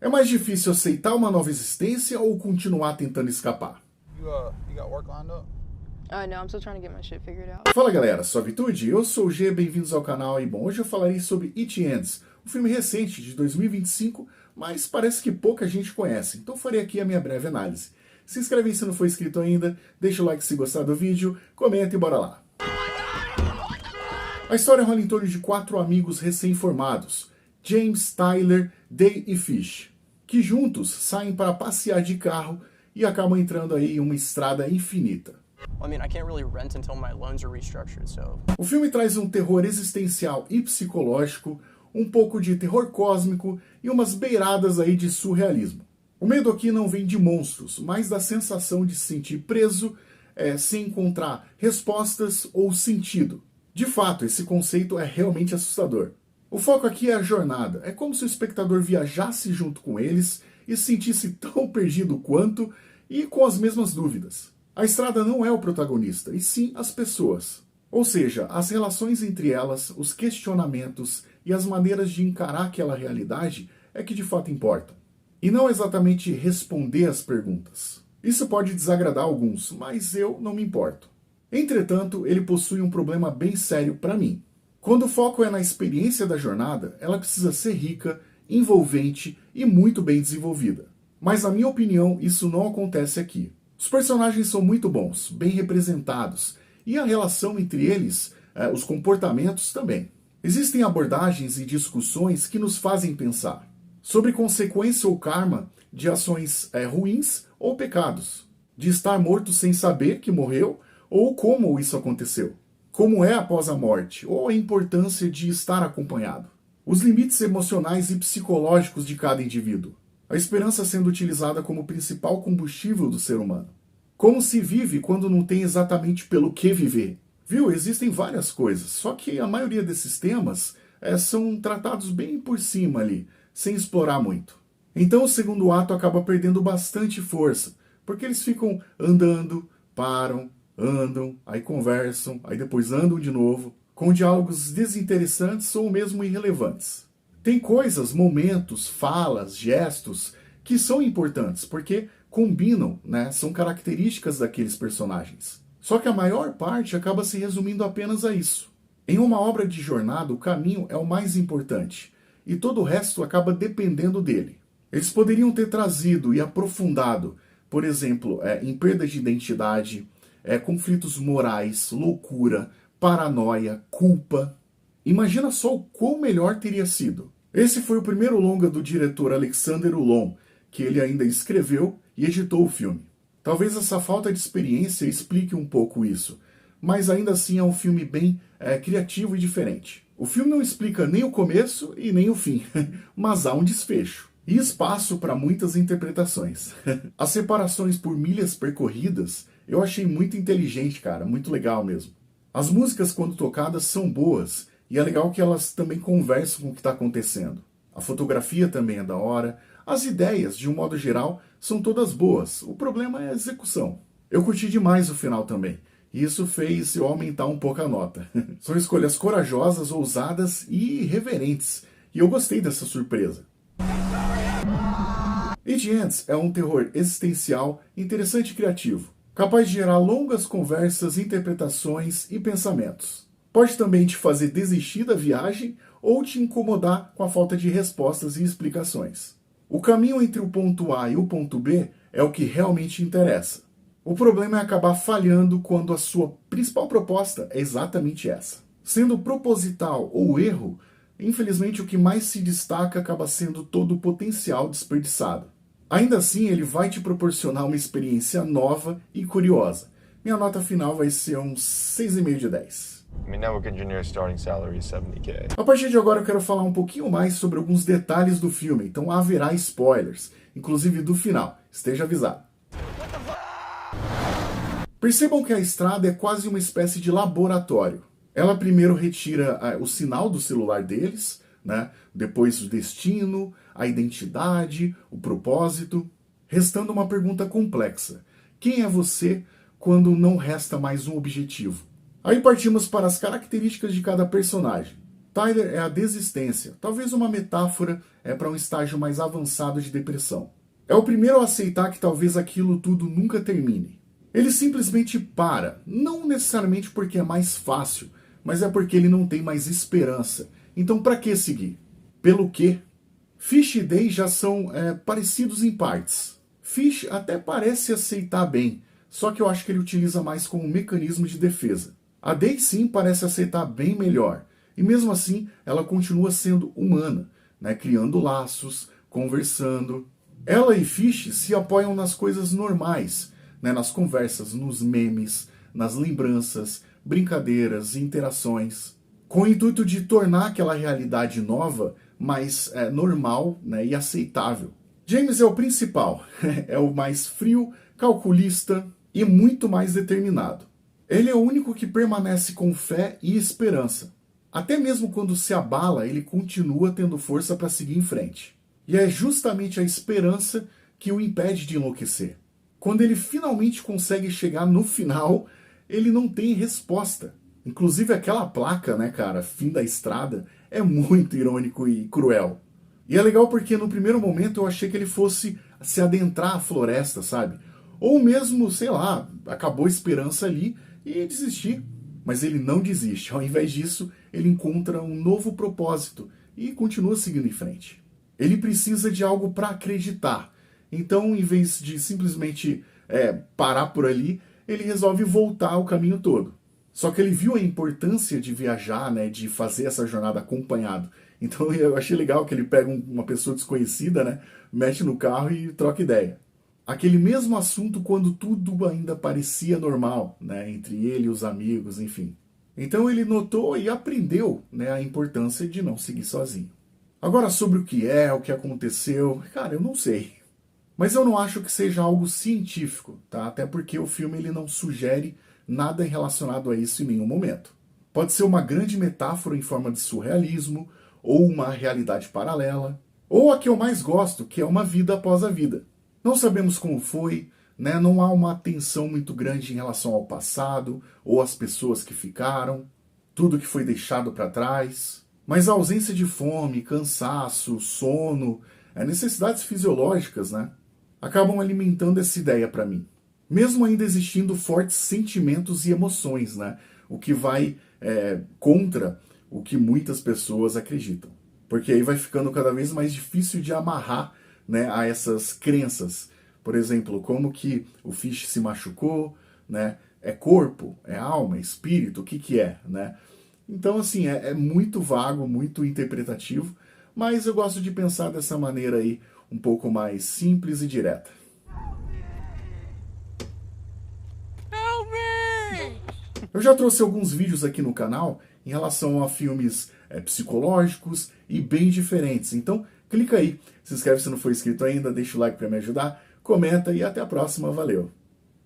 É mais difícil aceitar uma nova existência ou continuar tentando escapar? You got work lined up? No, I'm still trying to get my shit figured out. Fala galera, suavitude? Eu sou o G, bem-vindos ao canal. E bom, hoje eu falarei sobre It Ends, um filme recente de 2025, mas parece que pouca gente conhece, então farei aqui a minha breve análise. Se inscreve aí se não for inscrito ainda, deixa o like se gostar do vídeo, comenta e bora lá. A história rola em torno de 4 amigos recém-formados, James, Tyler, Day e Fish, que juntos saem para passear de carro e acabam entrando aí em uma estrada infinita. I can't really rent until my loans are restructured, so... O filme traz um terror existencial e psicológico, um pouco de terror cósmico e umas beiradas aí de surrealismo. O medo aqui não vem de monstros, mas da sensação de se sentir preso, sem encontrar respostas ou sentido. De fato, esse conceito é realmente assustador. O foco aqui é a jornada, é como se o espectador viajasse junto com eles e se sentisse tão perdido quanto e com as mesmas dúvidas. A estrada não é o protagonista, e sim as pessoas. Ou seja, as relações entre elas, os questionamentos e as maneiras de encarar aquela realidade é que de fato importam. E não exatamente responder às perguntas. Isso pode desagradar alguns, mas eu não me importo. Entretanto, ele possui um problema bem sério para mim. Quando o foco é na experiência da jornada, ela precisa ser rica, envolvente e muito bem desenvolvida. Mas na minha opinião, isso não acontece aqui. Os personagens são muito bons, bem representados, e a relação entre eles, os comportamentos também. Existem abordagens e discussões que nos fazem pensar sobre consequência ou karma de ações ruins ou pecados, de estar morto sem saber que morreu ou como isso aconteceu, como é após a morte ou a importância de estar acompanhado, os limites emocionais e psicológicos de cada indivíduo. A esperança sendo utilizada como principal combustível do ser humano. Como se vive quando não tem exatamente pelo que viver? Viu? Existem várias coisas, só que a maioria desses temas são tratados bem por cima ali, sem explorar muito. Então o segundo ato acaba perdendo bastante força, porque eles ficam andando, param, andam, aí conversam, aí depois andam de novo, com diálogos desinteressantes ou mesmo irrelevantes. Tem coisas, momentos, falas, gestos que são importantes, porque combinam, né? São características daqueles personagens. Só que a maior parte acaba se resumindo apenas a isso. Em uma obra de jornada, o caminho é o mais importante, e todo o resto acaba dependendo dele. Eles poderiam ter trazido e aprofundado, por exemplo, em perda de identidade, conflitos morais, loucura, paranoia, culpa. Imagina só o quão melhor teria sido. Esse foi o primeiro longa do diretor Alexander Ulon, que ele ainda escreveu e editou o filme. Talvez essa falta de experiência explique um pouco isso, mas ainda assim é um filme bem criativo e diferente. O filme não explica nem o começo e nem o fim, mas há um desfecho e espaço para muitas interpretações. As separações por milhas percorridas eu achei muito inteligente, cara, muito legal mesmo. As músicas, quando tocadas, são boas, e é legal que elas também conversam com o que está acontecendo. A fotografia também é da hora, as ideias, de um modo geral, são todas boas, o problema é a execução. Eu curti demais o final também, e isso fez eu aumentar um pouco a nota. São escolhas corajosas, ousadas e irreverentes, e eu gostei dessa surpresa. It Ends é um terror existencial, interessante e criativo, capaz de gerar longas conversas, interpretações e pensamentos. Pode também te fazer desistir da viagem ou te incomodar com a falta de respostas e explicações. O caminho entre o ponto A e o ponto B é o que realmente interessa. O problema é acabar falhando quando a sua principal proposta é exatamente essa. Sendo proposital ou erro, infelizmente o que mais se destaca acaba sendo todo o potencial desperdiçado. Ainda assim, ele vai te proporcionar uma experiência nova e curiosa. Minha nota final vai ser um 6,5 de 10. Network engineer starting salary is 70K. A partir de agora eu quero falar um pouquinho mais sobre alguns detalhes do filme, então haverá spoilers, inclusive do final, esteja avisado. Percebam que a estrada é quase uma espécie de laboratório. Ela primeiro retira o sinal do celular deles, né? Depois o destino, a identidade, o propósito, restando uma pergunta complexa. Quem é você quando não resta mais um objetivo? Aí partimos para as características de cada personagem. Tyler é a desistência, talvez uma metáfora para um estágio mais avançado de depressão. É o primeiro a aceitar que talvez aquilo tudo nunca termine. Ele simplesmente para, não necessariamente porque é mais fácil, mas é porque ele não tem mais esperança. Então para que seguir? Pelo quê? Fish e Day já são parecidos em partes. Fish até parece aceitar bem, só que eu acho que ele utiliza mais como um mecanismo de defesa. A Day sim parece aceitar bem melhor, e mesmo assim ela continua sendo humana, né, criando laços, conversando. Ela e Fish se apoiam nas coisas normais, né, nas conversas, nos memes, nas lembranças, brincadeiras e interações, com o intuito de tornar aquela realidade nova mais normal, né, e aceitável. James é o principal, é o mais frio, calculista e muito mais determinado. Ele é o único que permanece com fé e esperança. Até mesmo quando se abala, ele continua tendo força para seguir em frente. E é justamente a esperança que o impede de enlouquecer. Quando ele finalmente consegue chegar no final, ele não tem resposta. Inclusive aquela placa, né, cara, fim da estrada, é muito irônico e cruel. E é legal porque no primeiro momento eu achei que ele fosse se adentrar à floresta, sabe? Ou mesmo, sei lá, acabou a esperança ali e desistir. Mas ele não desiste. Ao invés disso, ele encontra um novo propósito e continua seguindo em frente. Ele precisa de algo para acreditar. Então, em vez de simplesmente parar por ali, ele resolve voltar o caminho todo. Só que ele viu a importância de viajar, né, de fazer essa jornada acompanhado. Então eu achei legal que ele pega uma pessoa desconhecida, né, mete no carro e troca ideia. Aquele mesmo assunto quando tudo ainda parecia normal, né, entre ele e os amigos, enfim. Então ele notou e aprendeu, né, a importância de não seguir sozinho. Agora sobre o que aconteceu, cara, eu não sei. Mas eu não acho que seja algo científico, tá? Até porque o filme ele não sugere nada relacionado a isso em nenhum momento. Pode ser uma grande metáfora em forma de surrealismo, ou uma realidade paralela, ou a que eu mais gosto, que é uma vida após a vida. Não sabemos como foi, né? Não há uma tensão muito grande em relação ao passado, ou às pessoas que ficaram, tudo que foi deixado para trás. Mas a ausência de fome, cansaço, sono, necessidades fisiológicas, né, acabam alimentando essa ideia para mim. Mesmo ainda existindo fortes sentimentos e emoções, né, o que vai contra o que muitas pessoas acreditam. Porque aí vai ficando cada vez mais difícil de amarrar, né, a essas crenças. Por exemplo, como que o Fish se machucou, né? É corpo, é alma, é espírito, o que é, né? Então, assim, é muito vago, muito interpretativo, mas eu gosto de pensar dessa maneira aí, um pouco mais simples e direta. Eu já trouxe alguns vídeos aqui no canal em relação a filmes psicológicos e bem diferentes. Então, clica aí, se inscreve se não for inscrito ainda, deixa o like para me ajudar, comenta e até a próxima, valeu!